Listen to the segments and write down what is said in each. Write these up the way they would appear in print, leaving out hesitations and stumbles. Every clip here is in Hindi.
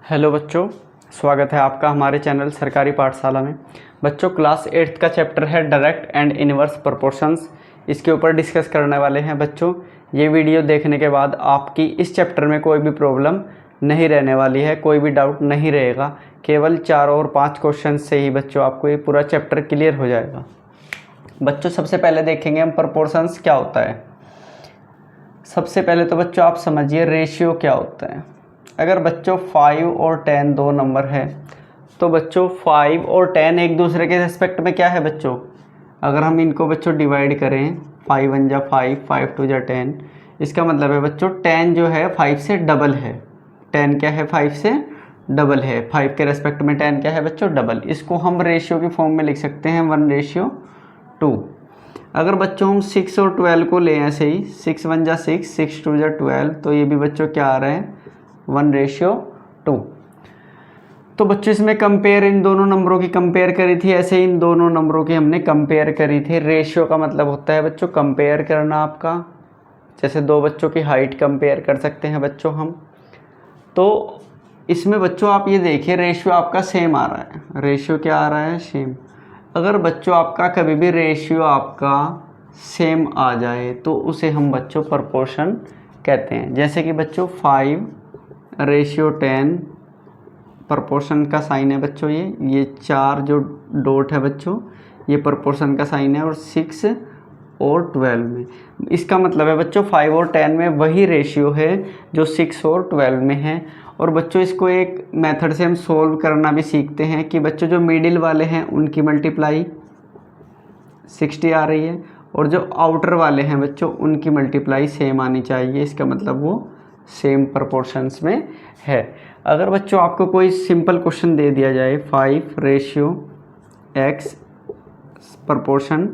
हेलो बच्चों, स्वागत है आपका हमारे चैनल सरकारी पाठशाला में। बच्चों, क्लास 8th का चैप्टर है डायरेक्ट एंड इनवर्स प्रोपोर्शंस। इसके ऊपर डिस्कस करने वाले हैं बच्चों। ये वीडियो देखने के बाद आपकी इस चैप्टर में कोई भी प्रॉब्लम नहीं रहने वाली है, कोई भी डाउट नहीं रहेगा। केवल 4 और 5 क्वेश्चन से ही बच्चों आपको ये पूरा चैप्टर क्लियर हो जाएगा। बच्चों, सबसे पहले देखेंगे हम प्रोपोर्शंस क्या होता है। सबसे पहले तो बच्चों आप समझिए रेशियो क्या होता है। अगर बच्चों 5 और 10 दो नंबर है तो बच्चों 5 और 10 एक दूसरे के रिस्पेक्ट में क्या है बच्चों, अगर हम इनको बच्चों डिवाइड करें 5 1 जा 5, 5 2 जा 10, इसका मतलब है बच्चों 10 जो है 5 से डबल है। 10 क्या है, 5 से डबल है। 5 के रेस्पेक्ट में 10 क्या है बच्चों, डबल। इसको हम रेशियो की फॉर्म में लिख सकते हैं 1:2। अगर बच्चों हम 6 और 12 को लें ऐसे ही, 6 1 जा 6, 6 2 जा 12, तो ये भी बच्चों क्या आ रहे हैं 1:2। तो बच्चों इसमें कंपेयर, इन दोनों नंबरों की कंपेयर करी थी, ऐसे इन दोनों नंबरों की हमने कंपेयर करी थी। रेशियो का मतलब होता है बच्चों कंपेयर करना आपका, जैसे दो बच्चों की हाइट कंपेयर कर सकते हैं बच्चों हम। तो इसमें बच्चों आप ये देखिए रेशियो आपका सेम आ रहा है। रेशियो क्या आ रहा है, सेम। अगर बच्चों आपका कभी भी रेशियो आपका सेम आ जाए तो उसे हम बच्चों प्रोपोर्शन कहते हैं। जैसे कि बच्चों 5:10 प्रोपोर्शन का साइन है बच्चों। ये 4 जो डॉट है बच्चों ये प्रोपोर्शन का साइन है, और 6 और 12 में। इसका मतलब है बच्चों 5 और 10 में वही रेशियो है जो 6 और 12 में है। और बच्चों इसको एक मेथड से हम सोल्व करना भी सीखते हैं कि बच्चों जो मिडिल वाले हैं उनकी मल्टीप्लाई 60 आ रही है, और जो आउटर वाले हैं बच्चों उनकी मल्टीप्लाई सेम आनी चाहिए। इसका मतलब वो सेम प्रोपोर्शंस में है। अगर बच्चों आपको कोई सिंपल क्वेश्चन दे दिया जाए 5:x प्रोपोर्शन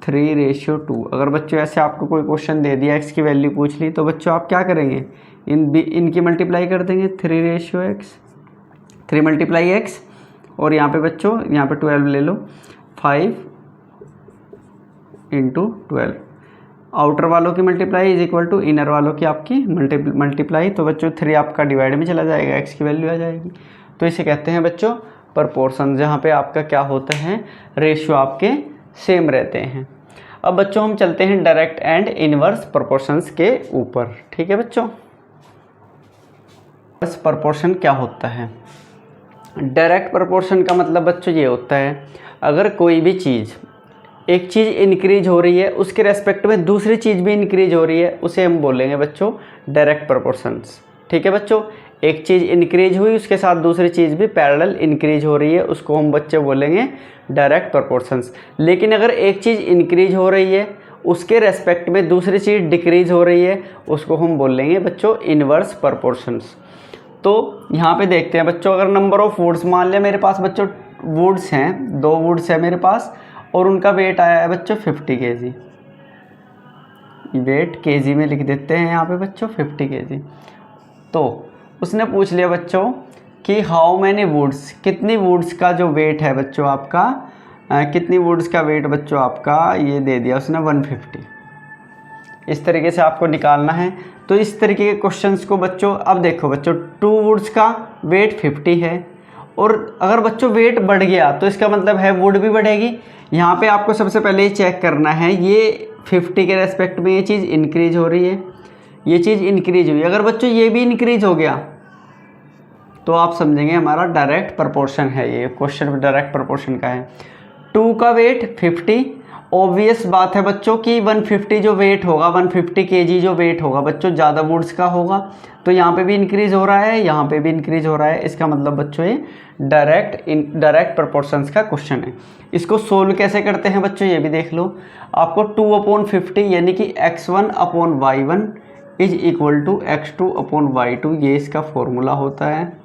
3:2, अगर बच्चों ऐसे आपको कोई क्वेश्चन दे दिया, x की वैल्यू पूछ ली, तो बच्चों आप क्या करेंगे, इनकी मल्टीप्लाई कर देंगे 3:x, 3 × x, और यहाँ पे बच्चों यहाँ पे 12 ले लो, 5 × 12। आउटर वालों की multiply is equal to inner वालों की आपकी मल्टीप्लाई। तो बच्चों 3 आपका डिवाइड में चला जाएगा, x की वैल्यू आ जाएगी। तो इसे कहते हैं बच्चों प्रोपोर्शन, जहाँ पे आपका क्या होता है, रेशियो आपके सेम रहते हैं। अब बच्चों हम चलते हैं डायरेक्ट एंड इनवर्स प्रोपोर्शंस के ऊपर। ठीक है बच्चों, बस प्रोपोर्शन क्या होता है। डायरेक्ट प्रोपोर्शन का मतलब बच्चों ये होता है, अगर कोई भी चीज़, एक चीज़ इंक्रीज हो रही है उसके रेस्पेक्ट में दूसरी चीज़ भी इंक्रीज हो रही है, उसे हम बोलेंगे बच्चों डायरेक्ट प्रोपोर्शंस। ठीक है बच्चों, एक चीज़ इंक्रीज हुई उसके साथ दूसरी चीज़ भी पैरेलल इंक्रीज हो रही है, उसको हम बच्चे बोलेंगे डायरेक्ट प्रोपोर्शंस। लेकिन अगर एक चीज़ इंक्रीज हो रही है उसके रेस्पेक्ट में दूसरी चीज़ डिक्रीज हो रही है, उसको हम बोलेंगे बच्चों इनवर्स प्रोपोर्शंस। तो यहाँ पे देखते हैं बच्चों, अगर नंबर ऑफ वुड्स, मान लिया मेरे पास बच्चों वुड्स हैं, 2 वुड्स हैं मेरे पास, और उनका वेट आया है बच्चों 50 kg। वेट केजी में लिख देते हैं यहाँ पे बच्चों 50 kg। तो उसने पूछ लिया बच्चों कि हाउ मैनी वुड्स, कितनी वुड्स का जो वेट है बच्चों आपका, कितनी वुड्स का वेट बच्चों आपका, ये दे दिया उसने 150। इस तरीके से आपको निकालना है। तो इस तरीके के क्वेश्चंस को बच्चों, अब देखो बच्चों 2 वुड्स का वेट 50 है, और अगर बच्चों वेट बढ़ गया तो इसका मतलब है वुड भी बढ़ेगी। यहाँ पे आपको सबसे पहले ये चेक करना है, ये 50 के रेस्पेक्ट में ये चीज़ इंक्रीज हो रही है, ये चीज़ इंक्रीज हुई। अगर बच्चों ये भी इंक्रीज हो गया तो आप समझेंगे हमारा डायरेक्ट प्रोपोर्शन है। ये क्वेश्चन डायरेक्ट प्रोपोर्शन का है। 2 का वेट 50, ऑब्वियस बात है बच्चों कि 150 जो वेट होगा, 150 kg जो वेट होगा बच्चों ज़्यादा वुड्स का होगा, तो यहाँ पे भी इंक्रीज हो रहा है, यहाँ पे भी इंक्रीज हो रहा है। इसका मतलब बच्चों ये डायरेक्ट प्रोपोर्शंस का क्वेश्चन है। इसको सोल्व कैसे करते हैं बच्चों ये भी देख लो। आपको 2/50 यानी कि x1/y1 is equal to x2/y2, ये इसका फॉर्मूला होता है।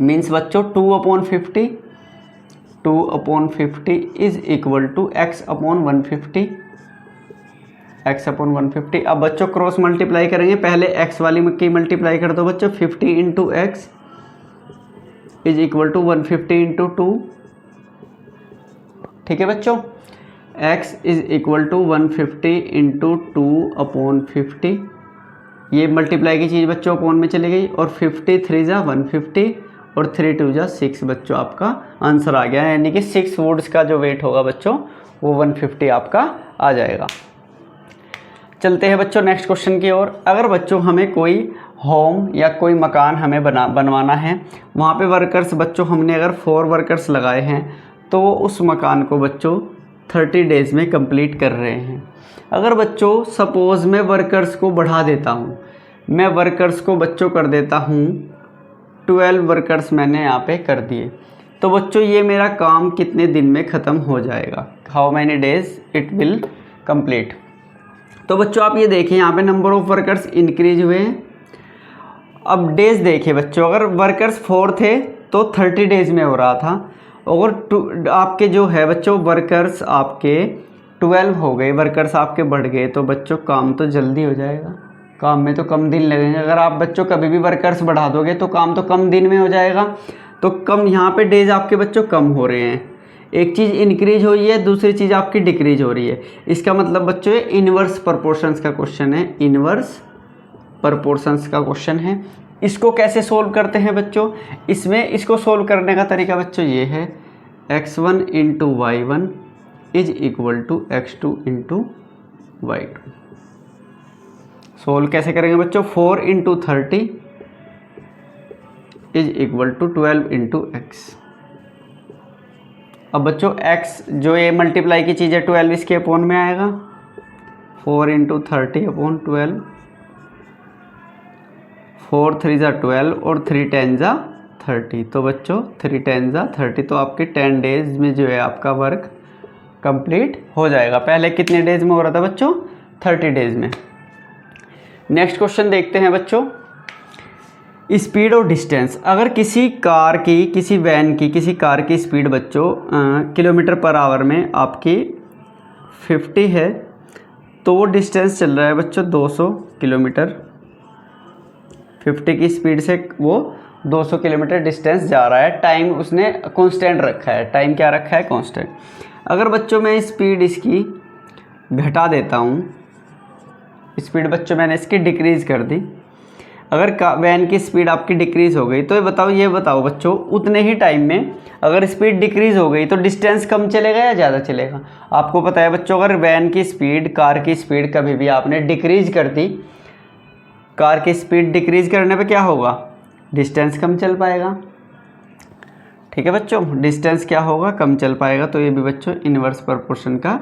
मीन्स बच्चों 2/50 is equal to x/150, x/150। अब बच्चों क्रॉस मल्टीप्लाई करेंगे, पहले x वाली की मल्टीप्लाई कर दो बच्चों, 50 × x इज इक्वल टू 150 × 2। ठीक है बच्चों, x इज इक्वल टू 150 × 2/50 ये मल्टीप्लाई की चीज़ बच्चों अपॉन में चली गई और 50 3 जा 150 और 3 2 जा 6 बच्चों आपका आंसर आ गया, यानी कि 6 वुड्स का जो वेट होगा बच्चों वो 150 आपका आ जाएगा। चलते हैं बच्चों नेक्स्ट क्वेश्चन की ओर। अगर बच्चों हमें कोई होम या कोई मकान हमें बनवाना है, वहाँ पे वर्कर्स बच्चों हमने अगर 4 वर्कर्स लगाए हैं तो वो उस मकान को बच्चों 30 डेज़ में कंप्लीट कर रहे हैं। अगर बच्चों सपोज़ मैं वर्कर्स को बढ़ा देता हूँ, मैं वर्कर्स को बच्चों कर देता हूँ 12 वर्कर्स मैंने यहाँ पे कर दिए, तो बच्चों ये मेरा काम कितने दिन में ख़त्म हो जाएगा, how many days it will complete. तो बच्चों आप ये देखिए यहाँ पे नंबर ऑफ़ वर्कर्स इंक्रीज हुए हैं। अब डेज देखिए बच्चों, अगर वर्कर्स 4 थे तो 30 डेज़ में हो रहा था, और आपके जो है बच्चों वर्कर्स आपके 12 हो गए, वर्कर्स आपके बढ़ गए, तो बच्चों काम तो जल्दी हो जाएगा, काम में तो कम दिन लगेंगे। अगर आप बच्चों कभी भी वर्कर्स बढ़ा दोगे तो काम तो कम दिन में हो जाएगा, तो कम यहाँ पे डेज आपके बच्चों कम हो रहे हैं। एक चीज़ इंक्रीज हो रही है, दूसरी चीज़ आपकी डिक्रीज हो रही है। इसका मतलब बच्चों ये इन्वर्स प्रोपोर्शंस का क्वेश्चन है, इन्वर्स प्रोपोर्शंस का क्वेश्चन है। इसको कैसे सोल्व करते हैं बच्चों, इसमें इसको सोल्व करने का तरीका बच्चों ये है, x1 into y1 is equal to x2 into y2। Solve कैसे करेंगे बच्चों, 4 into 30 is equal to 12 into x। अब बच्चों x जो ये मल्टीप्लाई की चीज़ है 12 इसके अपॉन में आएगा, 4 इंटू 30 अपॉन 12, 4 3 जा 12 और 3 10 जा 30, तो बच्चों 3 10 जा 30, तो आपके 10 डेज में जो है आपका वर्क कंप्लीट हो जाएगा। पहले कितने डेज में हो रहा था बच्चों, 30 डेज में। नेक्स्ट क्वेश्चन देखते हैं बच्चों, स्पीड और डिस्टेंस। अगर किसी कार की, किसी वैन की, किसी कार की स्पीड बच्चों किलोमीटर पर आवर में आपकी 50 है, तो वो डिस्टेंस चल रहा है बच्चों 200 किलोमीटर। 50 की स्पीड से वो 200 किलोमीटर डिस्टेंस जा रहा है। टाइम उसने कांस्टेंट रखा है, टाइम क्या रखा है, कांस्टेंट। अगर बच्चों मैं स्पीड इसकी घटा देता हूँ, स्पीड बच्चों मैंने इसकी डिक्रीज़ कर दी, अगर वैन की स्पीड आपकी डिक्रीज़ हो गई, तो ये बताओ बच्चों उतने ही टाइम में अगर स्पीड डिक्रीज़ हो गई तो डिस्टेंस कम चलेगा या ज़्यादा चलेगा। आपको पता है बच्चों, अगर वैन की स्पीड, कार की स्पीड कभी भी आपने डिक्रीज़ कर दी, कार की स्पीड डिक्रीज़ करने पे क्या होगा, डिस्टेंस कम चल पाएगा। ठीक है बच्चों, डिस्टेंस क्या होगा, कम चल पाएगा। तो ये भी बच्चों इन्वर्स प्रोपोर्शन का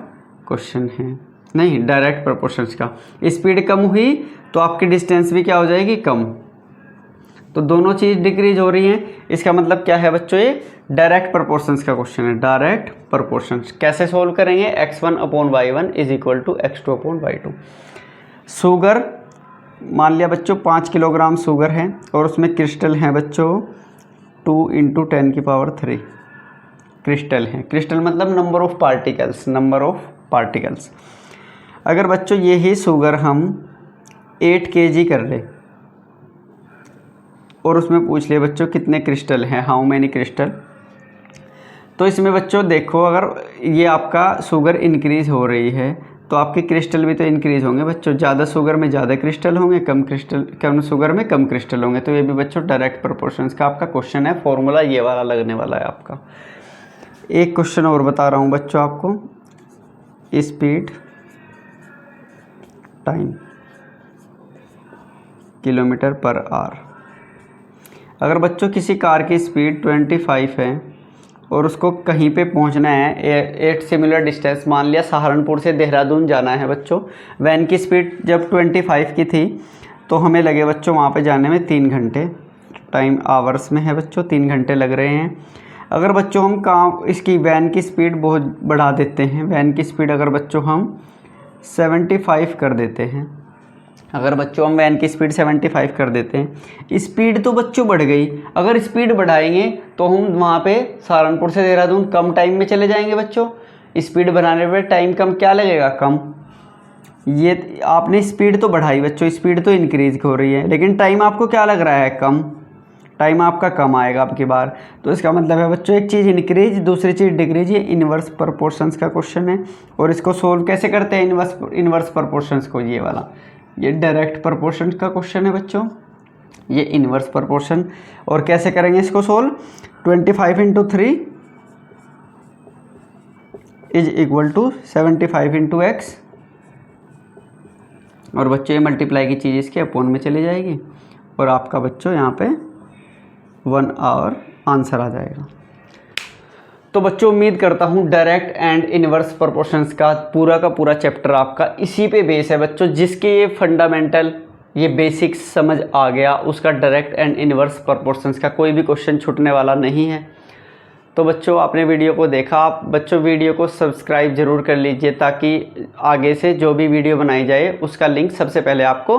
क्वेश्चन है, नहीं डायरेक्ट प्रोपोर्शंस का। स्पीड कम हुई तो आपकी डिस्टेंस भी क्या हो जाएगी, कम, तो दोनों चीज़ डिक्रीज हो रही हैं। इसका मतलब क्या है बच्चों, ये डायरेक्ट प्रोपोर्शंस का क्वेश्चन है। डायरेक्ट प्रोपोर्शंस कैसे सोल्व करेंगे, x1 upon y1 is equal to x2 upon y2। Sugar मान लिया बच्चों 5 किलोग्राम शुगर है और उसमें क्रिस्टल हैं बच्चों 2 इंटू 10 की पावर 3 क्रिस्टल हैं। क्रिस्टल मतलब number of particles, number of particles. अगर बच्चों यही शुगर हम 8 kg कर ले और उसमें पूछ लिए बच्चों कितने क्रिस्टल हैं, हाउ मैनी क्रिस्टल, तो इसमें बच्चों देखो अगर ये आपका शुगर इंक्रीज़ हो रही है तो आपके क्रिस्टल भी तो इंक्रीज़ होंगे बच्चों। ज़्यादा शुगर में ज़्यादा क्रिस्टल होंगे, कम शुगर में कम क्रिस्टल होंगे। तो ये भी बच्चों डायरेक्ट प्रोपोर्शंस का आपका क्वेश्चन है। फॉर्मूला ये वाला लगने वाला है आपका। एक क्वेश्चन और बता रहा हूँ बच्चों आपको, speed time kilometre per hour. अगर बच्चों किसी कार की स्पीड 25 है और उसको कहीं पे पहुंचना है 8 सिमिलर डिस्टेंस, मान लिया सहारनपुर से देहरादून जाना है बच्चों। वैन की स्पीड जब 25 की थी तो हमें लगे बच्चों वहाँ पे जाने में 3 घंटे, टाइम आवर्स में है बच्चों, 3 घंटे लग रहे हैं। अगर बच्चों हम काम इसकी वैन की स्पीड बहुत बढ़ा देते हैं, वैन की स्पीड अगर बच्चों हम 75 कर देते हैं, अगर बच्चों हम वैन की स्पीड 75 कर देते हैं, स्पीड तो बच्चों बढ़ गई। अगर स्पीड बढ़ाएंगे तो हम वहाँ पे सहारनपुर से देहरादून कम टाइम में चले जाएंगे बच्चों। स्पीड बढ़ाने पे टाइम कम क्या लगेगा, कम। ये आपने स्पीड तो बढ़ाई बच्चों, स्पीड तो इंक्रीज हो रही है, लेकिन टाइम आपको क्या लग रहा है, कम। टाइम आपका कम आएगा आपकी बार। तो इसका मतलब है बच्चों एक चीज़ इंक्रीज, दूसरी चीज़ डिक्रीज। ये इन्वर्स प्रोपोर्शंस का क्वेश्चन है। और इसको सोल्व कैसे करते हैं इन्वर्स प्रोपोर्शंस को, ये वाला ये डायरेक्ट प्रोपोर्शन का क्वेश्चन है बच्चों, ये इन्वर्स प्रोपोर्शन। और कैसे करेंगे इसको solve, 25 into 3 is equal to 75 into x. और बच्चों ये मल्टीप्लाई की चीज़ इसके अपोन में चली जाएगी और आपका बच्चों यहाँ पे 1 और आंसर आ जाएगा। तो बच्चों उम्मीद करता हूँ डायरेक्ट एंड इनवर्स प्रोपोर्शंस का पूरा चैप्टर आपका इसी पे बेस है बच्चों। जिसके ये फंडामेंटल ये बेसिक्स समझ आ गया, उसका डायरेक्ट एंड इनवर्स प्रोपोर्शंस का कोई भी क्वेश्चन छूटने वाला नहीं है। तो बच्चों आपने वीडियो को देखा, आप बच्चों वीडियो को सब्सक्राइब ज़रूर कर लीजिए ताकि आगे से जो भी वीडियो बनाई जाए उसका लिंक सबसे पहले आपको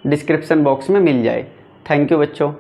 डिस्क्रिप्शन बॉक्स में मिल जाए। थैंक यू बच्चों।